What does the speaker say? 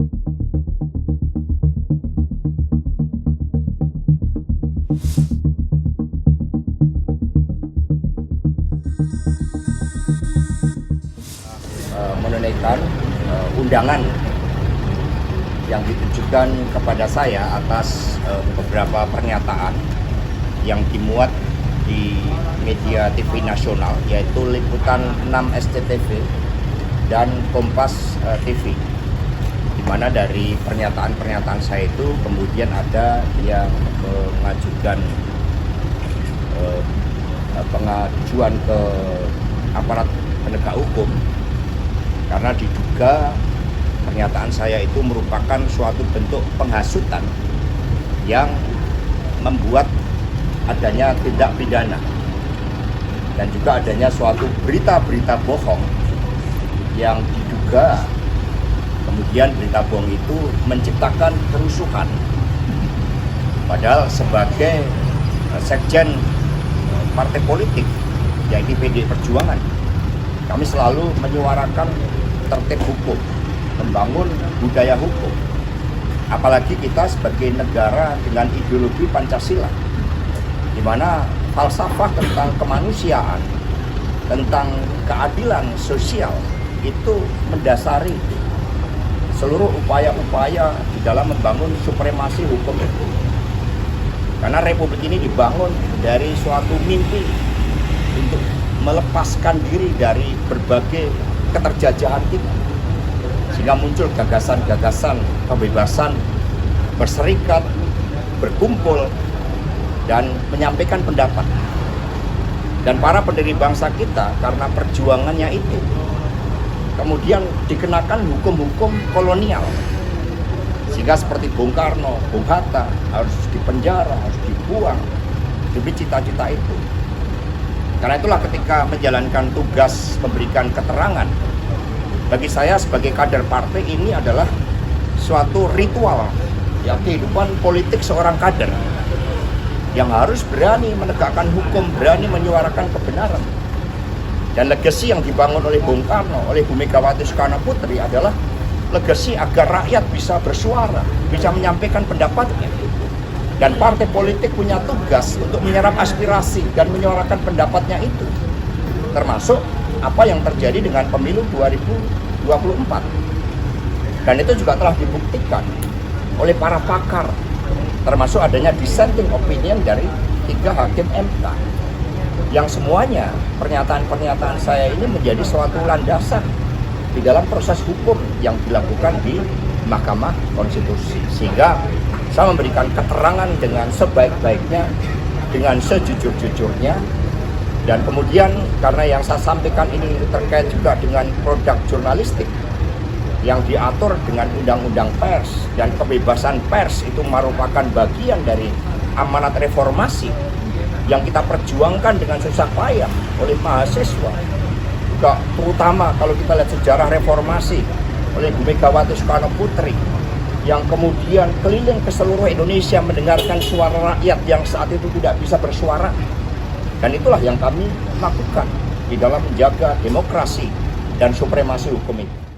Menunaikan undangan yang ditujukan kepada saya atas beberapa pernyataan yang dimuat di media TV nasional, yaitu Liputan 6 SCTV dan Kompas TV, di mana dari pernyataan-pernyataan saya itu kemudian ada yang mengajukan pengajuan ke aparat penegak hukum karena diduga pernyataan saya itu merupakan suatu bentuk penghasutan yang membuat adanya tindak pidana dan juga adanya suatu berita-berita bohong yang diduga kemudian berita bohong itu menciptakan kerusuhan. Padahal sebagai sekjen partai politik yaitu PDI Perjuangan, kami selalu menyuarakan tertib hukum, membangun budaya hukum. Apalagi kita sebagai negara dengan ideologi Pancasila, di mana falsafah tentang kemanusiaan, tentang keadilan sosial itu mendasari seluruh upaya-upaya di dalam membangun supremasi hukum itu. Karena republik ini dibangun dari suatu mimpi untuk melepaskan diri dari berbagai keterjajahan kita, sehingga muncul gagasan-gagasan kebebasan berserikat, berkumpul, dan menyampaikan pendapat. Dan para pendiri bangsa kita karena perjuangannya itu kemudian dikenakan hukum-hukum kolonial, sehingga seperti Bung Karno, Bung Hatta harus dipenjara, harus dibuang demi cita-cita itu. Karena itulah ketika menjalankan tugas memberikan keterangan, bagi saya sebagai kader partai ini adalah suatu ritual ya kehidupan politik seorang kader yang harus berani menegakkan hukum, berani menyuarakan kebenaran. Dan legasi yang dibangun oleh Bung Karno, oleh Bu Megawati Soekarno Putri adalah legasi agar rakyat bisa bersuara, bisa menyampaikan pendapatnya. Dan partai politik punya tugas untuk menyerap aspirasi dan menyuarakan pendapatnya itu. Termasuk apa yang terjadi dengan pemilu 2024. Dan itu juga telah dibuktikan oleh para pakar, termasuk adanya dissenting opinion dari 3 hakim MK. Yang semuanya pernyataan-pernyataan saya ini menjadi suatu landasan di dalam proses hukum yang dilakukan di Mahkamah Konstitusi. Sehingga saya memberikan keterangan dengan sebaik-baiknya, dengan sejujur-jujurnya. Dan kemudian karena yang saya sampaikan ini terkait juga dengan produk jurnalistik yang diatur dengan undang-undang pers, dan kebebasan pers itu merupakan bagian dari amanat reformasi yang kita perjuangkan dengan susah payah oleh mahasiswa. Juga terutama kalau kita lihat sejarah reformasi oleh Bu Megawati Soekarno Putri, yang kemudian keliling ke seluruh Indonesia mendengarkan suara rakyat yang saat itu tidak bisa bersuara. Dan itulah yang kami lakukan di dalam menjaga demokrasi dan supremasi hukum ini.